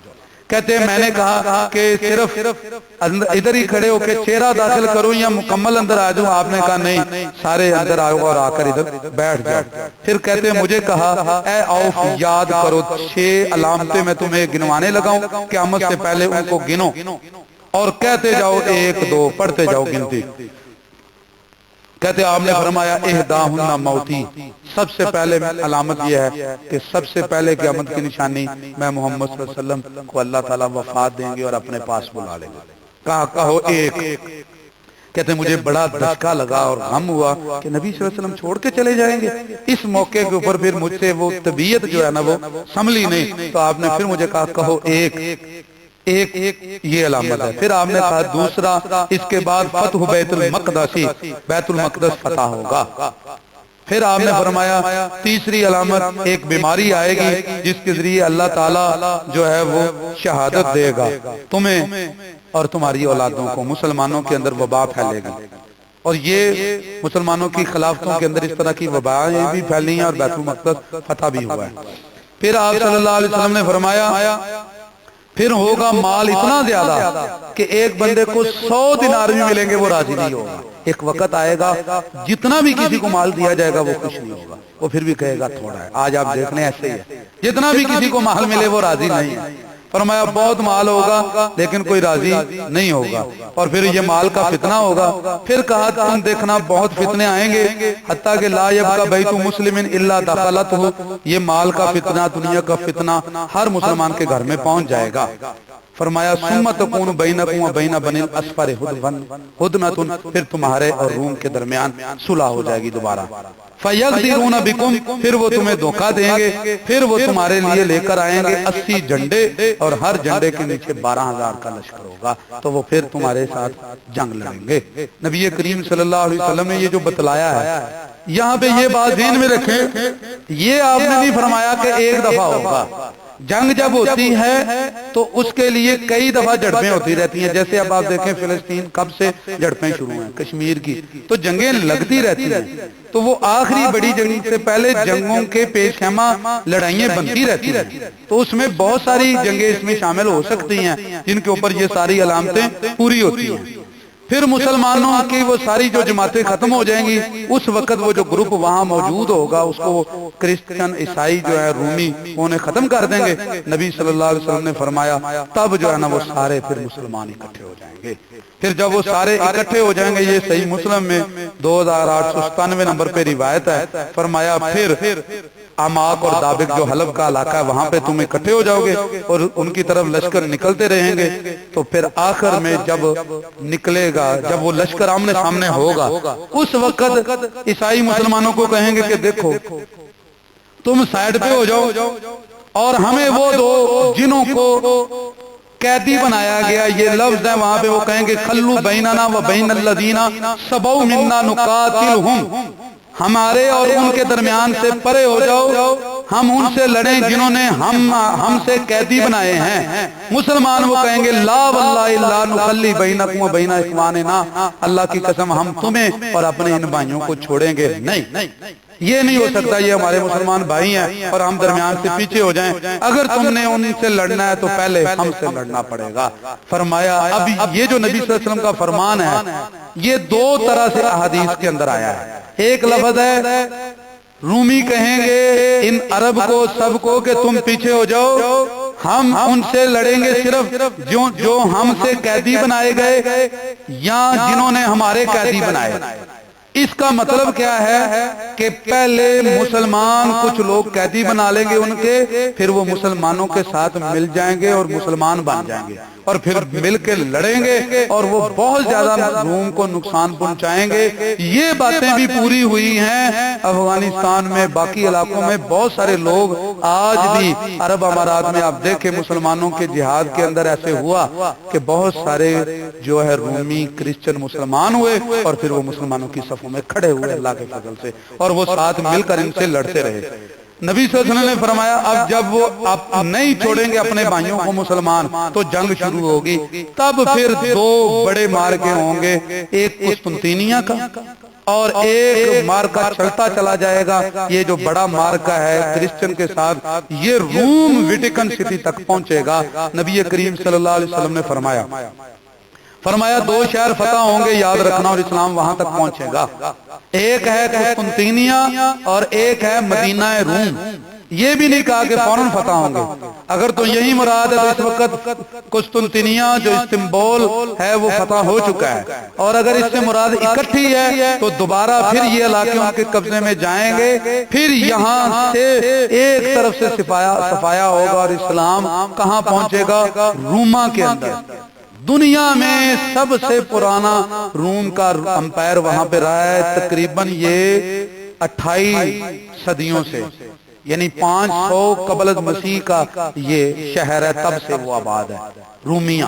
کہتے ہیں میں نے کہا کہ صرف ادھر ہی کھڑے ہو کے چہرہ داخل کروں یا مکمل اندر آ جاؤں؟ آپ نے کہا نہیں، سارے اندر آؤ اور آ کر ادھر بیٹھ جاؤ۔ پھر کہتے ہیں مجھے کہا اے عوف یاد کرو 6 علامتیں میں تمہیں گنوانے لگاؤں، قیامت سے پہلے ان کو گنو، اور کہتے جاؤ 1 2 پڑھتے جاؤ گنتی۔ کہتے آپ نے فرمایا احداہن موتی، سب سے پہلے علامت یہ ہے کہ سب سے پہلے قیامت کی نشانی میں محمد صلی اللہ علیہ وسلم کو اللہ تعالیٰ وفات دیں گے اور اپنے پاس بلا لیں گے۔ کہو 1۔ کہتے مجھے بڑا دھچکا لگا اور غم ہوا کہ نبی صلی اللہ علیہ وسلم چھوڑ کے چلے جائیں گے۔ اس موقع کے اوپر پھر مجھ سے وہ طبیعت جو ہے نا وہ سنبھلی نہیں، تو آپ نے پھر مجھے کہا کہو 1 یہ علامت ہے۔ پھر آپ نے کہا دوسرا، اس کے بعد فتح بیت المقدس، بیت المقدس فتح ہوگا۔ پھر آپ نے فرمایا تیسری علامت، ایک بیماری آئے گی جس کے ذریعے اللہ تعالیٰ جو ہے وہ شہادت دے گا تمہیں اور تمہاری اولادوں کو، مسلمانوں کے اندر وبا پھیلے گی، اور یہ مسلمانوں کی خلافتوں کے اندر اس طرح کی وبائیں بھی پھیلی ہیں اور بیت المقدس فتح بھی ہوا ہے۔ پھر آپ صلی اللہ علیہ وسلم نے فرمایا پھر ہوگا مال اتنا زیادہ کہ ایک بندے کو 100 دینار بھی ملیں گے وہ راضی نہیں ہوگا۔ ایک وقت آئے گا جتنا بھی کسی کو مال دیا جائے گا وہ خوش نہیں ہوگا، وہ پھر بھی کہے گا تھوڑا ہے۔ آج آپ دیکھ لیں ایسے ہی ہے، جتنا بھی کسی کو مال ملے وہ راضی نہیں ہے۔ فرمایا بہت مال ہوگا لیکن کوئی راضی نہیں ہوگا، اور پھر یہ مال کا فتنہ ہوگا۔ پھر کہا تم دیکھنا بہت فتنے آئیں گے، حتیٰ کہ لا یبقى بیت مسلم الا دخلته، یہ مال کا فتنہ، دنیا کا فتنہ ہر مسلمان کے گھر میں پہنچ جائے گا۔ فرمایا ثم تکون بینکم وبین بنی الاسفار ہدنۃ، پھر تمہارے اور روم کے درمیان صلح ہو جائے گی دوبارہ۔ فیغدرون بکم، پھر وہ تمہیں دھوکہ دیں گے، پھر وہ تمہارے لیے لے کر آئیں گے 80 جھنڈے، اور ہر جھنڈے کے نیچے 12,000 کا لشکر ہوگا، تو وہ پھر تمہارے ساتھ جنگ لڑیں گے۔ نبی کریم صلی اللہ علیہ وسلم نے یہ جو بتلایا ہے، یہاں پہ یہ بات ذہن میں رکھیں، یہ آپ نے نہیں فرمایا کہ ایک دفعہ ہوگا۔ جنگ جب ہوتی ہے تو اس کے لیے کئی دفعہ جھڑپیں ہوتی رہتی ہیں، جیسے اب آپ دیکھیں فلسطین کب سے جھڑپیں شروع ہیں، کشمیر کی تو جنگیں لگتی رہتی ہیں، تو وہ آخری بڑی جنگ سے پہلے جنگوں کے پیش خیمہ لڑائیاں بنتی رہتی ہیں، تو اس میں بہت ساری جنگیں اس میں شامل ہو سکتی ہیں جن کے اوپر یہ ساری علامتیں پوری ہوتی ہیں۔ پھر مسلمانوں کی وہ ساری جو جماعتیں ختم ہو جائیں گی، اس وقت وہ جو گروپ وہاں موجود ہوگا اس کو کرسچن عیسائی جو ہے رومی انہیں ختم کر دیں گے۔ نبی صلی اللہ علیہ وسلم نے فرمایا تب جو ہے نا وہ سارے پھر مسلمان اکٹھے ہو جائیں گے۔ پھر جب وہ سارے اکٹھے ہو جائیں گے، یہ صحیح مسلم میں 2897 نمبر پہ روایت ہے، فرمایا پھر عماق اور دابق جو حلب کا علاقہ ہے وہاں پہ تم اکٹھے ہو جاؤ گے اور ان کی طرف لشکر نکلتے رہیں گے، تو پھر آخر میں جب نکلے گا، جب وہ لشکر آمنے سامنے ہوگا، اس وقت عیسائی مسلمانوں کو کہیں گے کہ دیکھو تم سائیڈ پہ ہو جاؤ اور ہمیں وہ دو جنہوں کو قیدی بنایا گیا، یہ لفظ ہے وہاں پہ، وہ کہیں گے خلو بیننا و بین الذین سبوا منا نقاتلہم، ہمارے اور ان کے درمیان سے پرے ہو جاؤ، ہم ان سے لڑیں جنہوں نے ہم سے قیدی بنائے ہیں۔ مسلمان وہ کہیں گے لا واللہ لا نخلی بینکم و بین اخواننا، اللہ کی قسم ہم تمہیں اور اپنے ان بھائیوں کو چھوڑیں گے نہیں، یہ نہیں ہو سکتا، یہ ہمارے مسلمان بھائی ہیں اور ہم درمیان سے پیچھے ہو جائیں، اگر تم نے ان سے لڑنا ہے تو پہلے ہم سے لڑنا پڑے گا۔ فرمایا اب یہ جو نبی صلی اللہ علیہ وسلم کا فرمان ہے یہ دو طرح سے احادیث کے اندر آیا ہے۔ ایک لفظ ہے رومی کہیں گے ان عرب کو سب کو کہ تم پیچھے ہو جاؤ، ہم ان سے لڑیں گے صرف جو ہم سے قیدی بنائے گئے یا جنہوں نے ہمارے قیدی بنائے۔ اس کا مطلب کیا ہے کہ پہلے مسلمان کچھ لوگ قیدی بنا لیں گے ان کے، پھر وہ مسلمانوں کے ساتھ مل جائیں گے اور مسلمان بن جائیں گے اور پھر مل کے لڑیں گے اور وہ بہت زیادہ روم کو نقصان پہنچائیں گے۔ یہ باتیں بھی پوری ہوئی ہیں افغانستان میں، باقی علاقوں میں بہت سارے لوگ آج بھی عرب امارات میں آپ دیکھیں مسلمانوں کے جہاد کے اندر ایسے ہوا کہ بہت سارے جو ہے رومی کرسچن مسلمان ہوئے اور پھر وہ مسلمانوں کی صفوں میں کھڑے ہوئے اللہ کے فضل سے، اور وہ ساتھ مل کر ان سے لڑتے رہے۔ نبی صلی اللہ علیہ وسلم نے فرمایا اب جب وہ آپ نہیں چھوڑیں گے اپنے بھائیوں کو مسلمان تو جنگ شروع ہوگی، تب پھر دو بڑے مارکے ہوں گے، ایک قسطنطینیہ کا اور ایک مارکا چلتا چلا جائے گا۔ یہ جو بڑا مارکا ہے کرسچن کے ساتھ یہ روم ویٹیکن سٹی تک پہنچے گا۔ نبی کریم صلی اللہ علیہ وسلم نے فرمایا دو شہر فتح ہوں گے، یاد رکھنا، اور اسلام وہاں تک پہنچے گا، ایک ہے قسطنطینیہ اور ایک ہے مدینہ روم۔ یہ بھی نہیں کہا کہ فوراً فتح ہوں گے، اگر تو یہی مراد ہے تو اس وقت قسطنطینیہ جو استنبول ہے وہ فتح ہو چکا ہے، اور اگر اس سے مراد اکٹھی ہے تو دوبارہ پھر یہ علاقے ان کے قبضے میں جائیں گے، پھر یہاں سے ایک طرف سے صفایا ہوگا اور اسلام کہاں پہنچے گا؟ روما کے اندر۔ دنیا میں سب سے پرانا روم کا امپائر وہاں پہ رہا ہے تقریباً یہ 28 صدیوں سے، یعنی 500 قبل از مسیح کا یہ شہر ہے، تب سے وہ آباد ہے رومیہ۔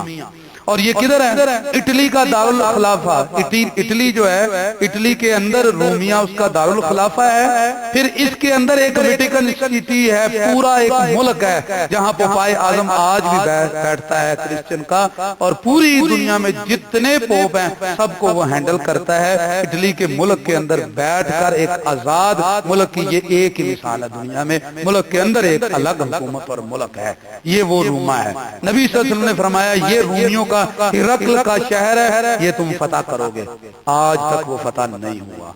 اور یہ کدھر ہے؟ اٹلی کا دارالخلافہ، اٹلی جو ہے اٹلی کے اندر رومیہ اس کا دارالخلافہ ہے۔ پھر اس کے اندر ایک ویٹیکن سٹی ہے، پورا ایک ملک ہے جہاں پوپائے اعظم آج بھی بیٹھتا ہے کرسچن کا، اور پوری دنیا میں جتنے پوپ ہیں سب کو وہ ہینڈل کرتا ہے۔ اٹلی کے ملک کے اندر بیٹھ کر ایک آزاد ملک کی یہ ایک ہی مثال ہے دنیا میں، ملک کے اندر ایک الگ حکومت اور ملک ہے، یہ وہ روما ہے۔ نبی صلی اللہ علیہ وسلم نے فرمایا یہ رومیوں ہرقل کا شہر ہے، یہ تم فتح کرو گے، آج تک وہ فتح نہیں ہوا۔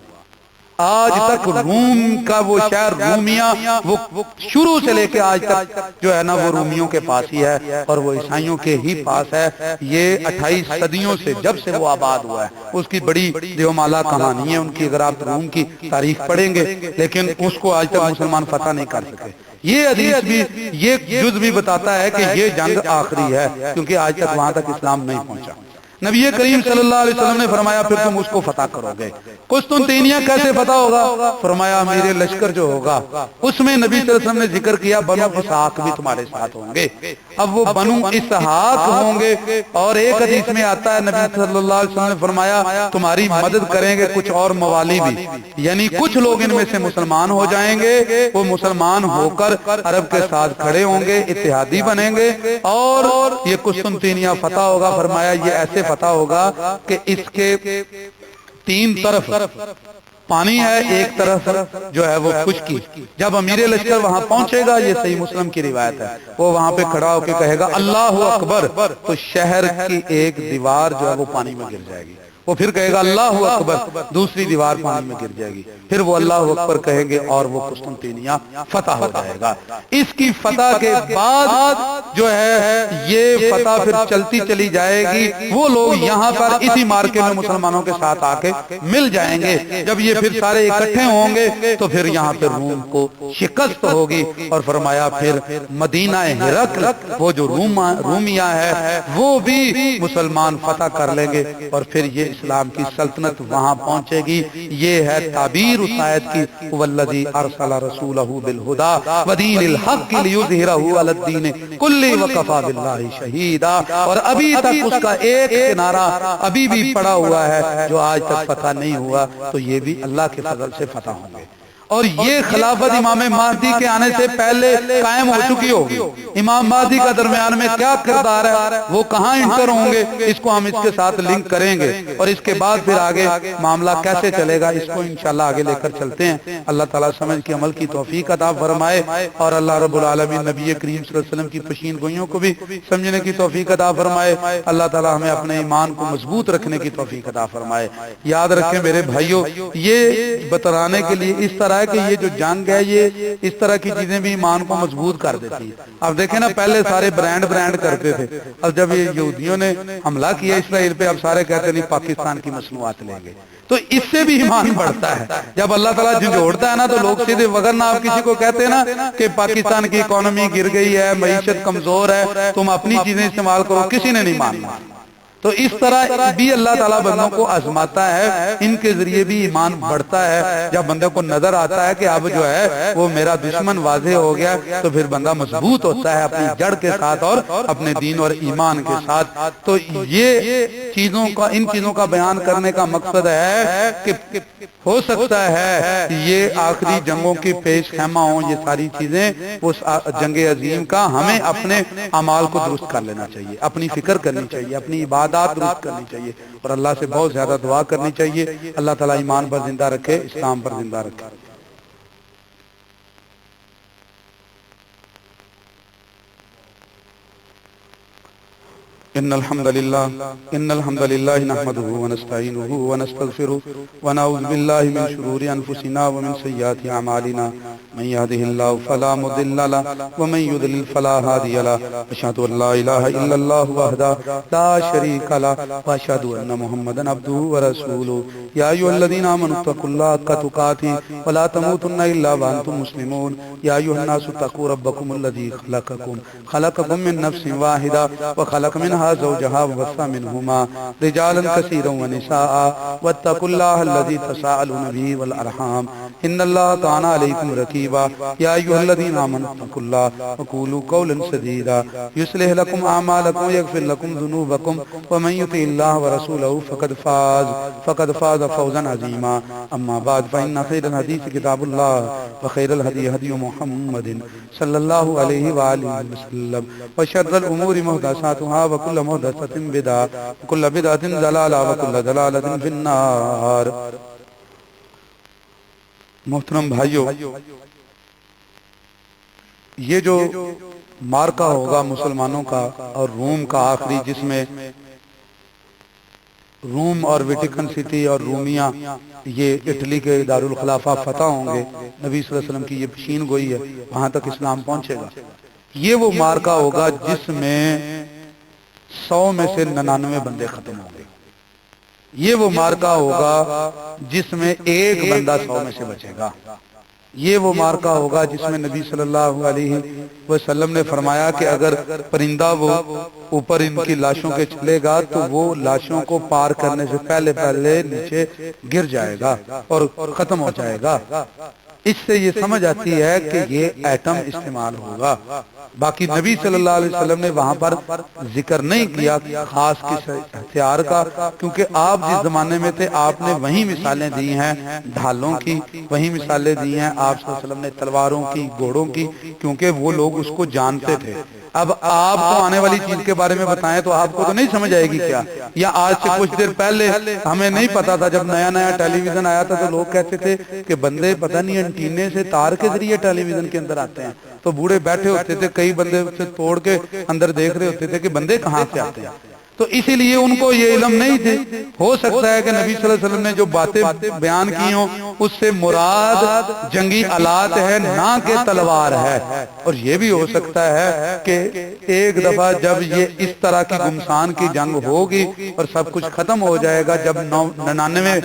آج تک روم کا وہ شہر رومیہ وہ شروع سے لے کے آج تک جو ہے نا وہ رومیوں کے پاس ہی ہے اور وہ عیسائیوں کے ہی پاس ہے. یہ 28 صدیوں سے جب سے وہ آباد ہوا ہے اس کی بڑی دیومالا کہانی ہے ان کی. اگر آپ روم کی تاریخ پڑھیں گے لیکن اس کو آج تک مسلمان فتح نہیں کر سکے. یہ حدیث بھی یہ جز بھی بتاتا ہے کہ یہ جنگ آخری ہے کیونکہ آج تک وہاں تک اسلام نہیں پہنچا. نبی کریم صلی اللہ علیہ وسلم نے فرمایا پھر تم اس کو فتح کرو گے. قسطنطینیہ کیسے فتح ہوگا؟ فرمایا امیر لشکر جو ہوگا اس میں نبی صلی اللہ علیہ وسلم نے ذکر کیا بنو اسحاق بھی تمہارے ساتھ ہوں گے. اب وہ بنو اسحاق ہوں گے اور ایک حدیث میں آتا ہے نبی صلی اللہ علیہ وسلم نے فرمایا تمہاری مدد کریں گے کچھ اور موالی بھی, یعنی کچھ لوگ ان میں سے مسلمان ہو جائیں گے. وہ مسلمان ہو کر عرب کے ساتھ کھڑے ہوں گے, اتحادی بنیں گے اور یہ قسطنطینیہ فتح ہوگا. فرمایا یہ ایسے فتح ہوگا کہ اس کے 3 طرف پانی ہے, ایک طرف جو ہے وہ خشکی. جب امیر لشکر وہاں پہنچے گا, یہ صحیح مسلم کی روایت ہے, وہ وہاں پہ کھڑا ہو کے کہے گا اللہ اکبر, تو شہر کی ایک دیوار جو ہے وہ پانی میں گر جائے گی. وہ پھر کہے گا اللہ اکبر, دوسری دیوار پانی میں گر جائے گی. پھر وہ اللہ اکبر کہیں گے اور وہ قسطنطینیہ فتح ہو جائے گا. اس کی فتح کے بعد جو ہے یہ فتح پھر چلتی چلی جائے گی. وہ لوگ یہاں پر اسی مارکے میں مسلمانوں کے ساتھ آ کے مل جائیں گے. جب یہ پھر سارے اکٹھے ہوں گے تو پھر یہاں پہ روم کو شکست ہوگی. اور فرمایا پھر مدینہ ہرقل وہ جو رومیہ ہے وہ بھی مسلمان فتح کر لیں گے اور پھر یہ اسلام کی سلطنت وہاں پہنچے گی. یہ ہے تعبیر اس آیت کی والذی ارسل رسولہ بالہدی ودین الحق لیظہرہ علی الدین کلہ وکفی باللہ شہیدا. اور ابھی تک اس کا ایک کنارہ ابھی بھی پڑا ہوا ہے جو آج تک فتح نہیں ہوا, تو یہ بھی اللہ کے فضل سے فتح ہوں گے. اور یہ خلافت امام مہدی کے آنے سے پہلے قائم ہو چکی ہوگی. امام مہدی کا درمیان میں کیا کردار ہے, وہ کہاں انٹر ہوں گے, اس کو ہم اس کے ساتھ لنک کریں گے. اور اس کے بعد پھر آگے معاملہ کیسے چلے گا اس کو انشاءاللہ آگے لے کر چلتے ہیں. اللہ تعالیٰ سمجھ کے عمل کی توفیق عطا فرمائے اور اللہ رب العالمین نبی کریم صلی اللہ علیہ وسلم کی پشین گوئیوں کو بھی سمجھنے کی توفیق عطا فرمائے. اللہ تعالیٰ ہمیں اپنے ایمان کو مضبوط رکھنے کی توفیق عطا فرمائے. یاد رکھیں میرے بھائیوں, یہ بترانے کے لیے اس طرح کہ یہ جو جنگ ہے یہ اس طرح کی چیزیں بھی ایمان کو مضبوط کر دیتی. اب دیکھیں نا, پہلے سارے برانڈ کرتے تھے, اب جب یہ یہودیوں نے حملہ کیا اسرائیل پہ, اب سارے کہتے نہیں پاکستان کی مصنوعات لیں گے, تو اس سے بھی ایمان بڑھتا ہے. جب اللہ تعالیٰ جھنجھوڑتا ہے نا تو لوگ سیدھے, وگرنہ آپ کسی کو کہتے ہیں نا کہ پاکستان کی اکانومی گر گئی ہے, معیشت کمزور ہے, تم اپنی چیزیں استعمال کرو, کسی نے نہیں ماننا. تو اس طرح بھی اللہ تعالیٰ بندوں کو آزماتا ہے, ان کے ذریعے بھی ایمان بڑھتا ہے. جب بندے کو نظر آتا ہے کہ اب جو ہے وہ میرا دشمن واضح ہو گیا, تو پھر بندہ مضبوط ہوتا ہے اپنی جڑ کے ساتھ اور اپنے دین اور ایمان کے ساتھ. تو یہ چیزوں کا, ان چیزوں کا بیان کرنے کا مقصد ہے کہ ہو سکتا ہے یہ آخری جنگوں کی پیش خیمہ ہوں, یہ ساری چیزیں اس جنگ عظیم کا ہمیں اپنے اعمال کو درست کر لینا چاہیے, اپنی فکر کرنی چاہیے, اپنی عبادات درست کرنی چاہیے اور اللہ سے بہت زیادہ دعا کرنی چاہیے. اللہ تعالیٰ ایمان پر زندہ رکھے, اسلام پر زندہ رکھے. إن الحمد لله نحمده ونستعينه ونستغفره ونعوذ بالله من شرور أنفسنا ومن سيئات أعمالنا. من يهده الله فلا مضل له ومن يضلل فلا هادي له. أشهد أن لا إله إلا الله وحده لا شريك له وأشهد أن محمدا عبده ورسوله. يا أيها الذين آمنوا اتقوا الله حق تقاته ولا تموتن إلا وأنتم مسلمون. يا أيها الناس اتقوا ربكم الذي خلقكم من نفس واحدة وخلق منها زوجها وبث منهما رجالا كثيرا ونساء واتقوا الله الذي تساءلون به والأرحام إن الله كان عليكم رقيبا. يا أيها الذين آمنوا اتقوا الله وقولوا قولا سديدا يصلح لكم أعمالكم ويغفر لكم ذنوبكم ومن يطع الله ورسوله فقد فاز فوزا عظيما. أما بعد فإن خير الحديث كتاب الله وخير الهدي هدي محمد صلى الله عليه وآله وسلم وشر الأمور محدثاتها وكل محدثة بدعة وكل بدعة ضلالة وكل ضلالة في النار. محترم بھائیو, یہ جو مارکا ہوگا مسلمانوں کا اور روم کا آخری, جس میں روم اور ویٹیکن سٹی اور رومیا یہ اٹلی کے دارالخلافہ فتح ہوں گے، نبی صلی اللہ علیہ وسلم کی یہ پیشین گوئی ہے، وہاں تک اسلام پہنچے گا۔ یہ وہ مارکا ہوگا جس میں 100 میں سے 99 بندے ختم ہوں گے۔ یہ وہ مارکا ہوگا جس میں ایک بندہ 100 میں سے بچے گا۔ یہ وہ مارکا ہوگا جس میں نبی صلی اللہ علیہ وسلم نے فرمایا کہ اگر پرندہ وہ اوپر ان کی لاشوں کے چلے گا تو وہ لاشوں کو پار کرنے سے پہلے نیچے گر جائے گا اور ختم ہو جائے گا۔ اس سے یہ سمجھ آتی ہے کہ یہ ایٹم استعمال ہوگا۔ باقی نبی صلی اللہ علیہ وسلم نے وہاں پر ذکر نہیں کیا خاص کس ہتھیار کا، کیونکہ آپ جس زمانے میں تھے آپ نے وہی مثالیں دی ہیں ڈھالوں کی، وہی مثالیں دی ہیں آپ صلی اللہ علیہ وسلم نے تلواروں کی، گھوڑوں کی، کیونکہ وہ لوگ اس کو جانتے تھے۔ اب آپ کو آنے والی چیز کے بارے میں بتائیں تو آپ کو تو نہیں سمجھ آئے گی کیا؟ یا آج سے کچھ دیر پہلے ہمیں نہیں پتا تھا، جب نیا نیا ٹیلی ویژن آیا تھا تو لوگ کہتے تھے کہ بندے پتہ نہیں انٹینے سے تار کے ذریعے ٹیلی ویژن کے اندر آتے ہیں، تو بوڑھے بیٹھے ہوتے تھے، کئی بندے سے توڑ کے اندر دیکھ رہے ہوتے تھے کہ بندے کہاں سے آتے ہیں۔ تو اسی لیے ان کو یہ علم نہیں تھے۔ ہو سکتا ہے کہ نبی صلی اللہ علیہ وسلم نے جو باتیں بیان کی ہوں اس سے مراد جنگی آلات ہے نہ کہ تلوار ہے، اور یہ بھی ہو سکتا ہے کہ ایک دفعہ جب یہ اس طرح کی گمسان کی جنگ ہوگی اور سب کچھ ختم ہو جائے گا، جب 99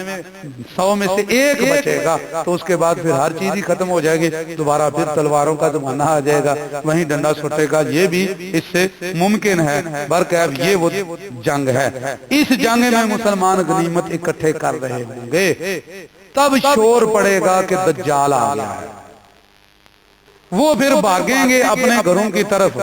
100 میں سے ایک بچے گا تو اس کے بعد پھر ہر چیز ہی ختم ہو جائے گی، دوبارہ پھر تلواروں کا زمانہ آ جائے گا، وہیں ڈنڈا چھوٹے گا۔ یہ بھی اس سے ممکن ہے، برکیف یہ وہ جنگ ہے۔ اس جنگ میں مسلمان غنیمت اکٹھے کر رہے ہوں گے، تب شور پڑے گا کہ دجال آ گیا ہے، وہ پھر بھاگیں گے اپنے گھروں کی طرف،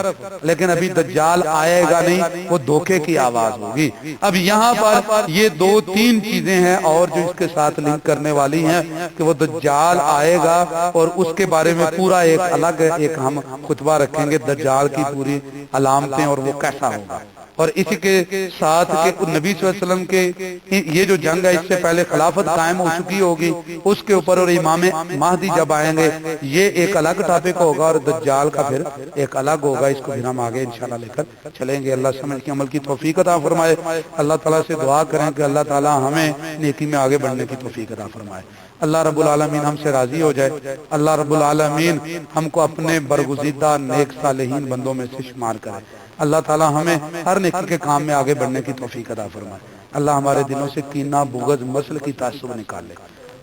لیکن ابھی دجال آئے گا نہیں، وہ دھوکے کی آواز ہوگی۔ اب یہاں پر یہ 2-3 چیزیں ہیں اور جو اس کے ساتھ لنک کرنے والی ہیں کہ وہ دجال آئے گا، اور اس کے بارے میں پورا ایک الگ ایک ہم خطبہ رکھیں گے، دجال کی پوری علامتیں اور وہ کیسا ہوگا۔ اور اسی کے ساتھ کہ نبی صلی اللہ علیہ وسلم کے یہ جو جنگ ہے اس سے پہلے خلافت قائم ہو چکی ہوگی، اس کے اوپر اور امام مہدی جب آئیں گے یہ ایک الگ ٹاپک ہوگا، اور دجال کا پھر ایک الگ ہوگا۔ اس کو پھر ہم آگے انشاءاللہ لے کر چلیں گے۔ اللہ سمجھ کے عمل کی توفیق عطا فرمائے۔ اللہ تعالیٰ سے دعا کریں کہ اللہ تعالیٰ ہمیں نیکی میں آگے بڑھنے کی توفیق عطا فرمائے۔ اللہ رب العالمین ہم سے راضی ہو جائے۔ اللہ رب العالمین ہم کو اپنے برگزیدہ نیک صالحین بندوں میں سے شمار کرے۔ اللہ تعالیٰ ہمیں ہر نیکی کے کام میں آگے بڑھنے کی توفیق عطا فرمائے۔ اللہ ہمارے دلوں سے کینہ، بغض، مسل کی تعصب نکال لے۔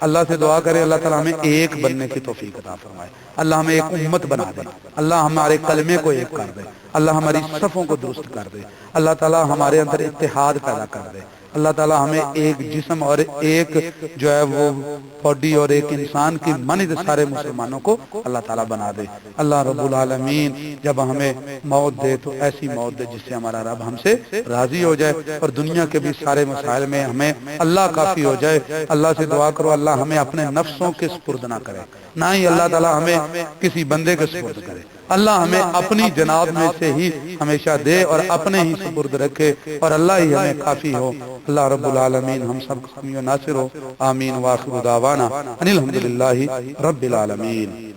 اللہ سے دعا کرے اللہ تعالیٰ ہمیں ایک بننے کی توفیق عطا فرمائے۔ اللہ ہمیں ایک امت بنا دے، اللہ ہمارے کلمے کو ایک کر دے، اللہ ہماری صفوں کو درست کر دے، اللہ تعالیٰ ہمارے اندر اتحاد پیدا کر دے۔ اللہ تعالیٰ ہمیں ایک جسم اور ایک جو ہے وہ باڈی اور ایک انسان کی مانند سارے مسلمانوں کو اللہ تعالیٰ بنا دے۔ اللہ رب العالمین جب ہمیں موت دے تو ایسی موت دے جس سے ہمارا رب ہم سے راضی ہو جائے، اور دنیا کے بھی سارے مسائل میں ہمیں اللہ کافی ہو جائے۔ اللہ سے دعا کرو اللہ ہمیں اپنے نفسوں کے سپرد نہ کرے، نہ ہی اللہ تعالیٰ ہمیں کسی بندے کے سپرد کرے۔ اللہ ہمیں اپنی جناب میں سے ہی ہمیشہ دے اور اپنے ہی سپرد رکھے، اور اللہ ہی ہمیں کافی ہو۔ اللہ رب العالمین ہم سب کو حامی و ناصر ہو۔ آمین۔ وآخر دعوانا ان الحمدللہ رب العالمین۔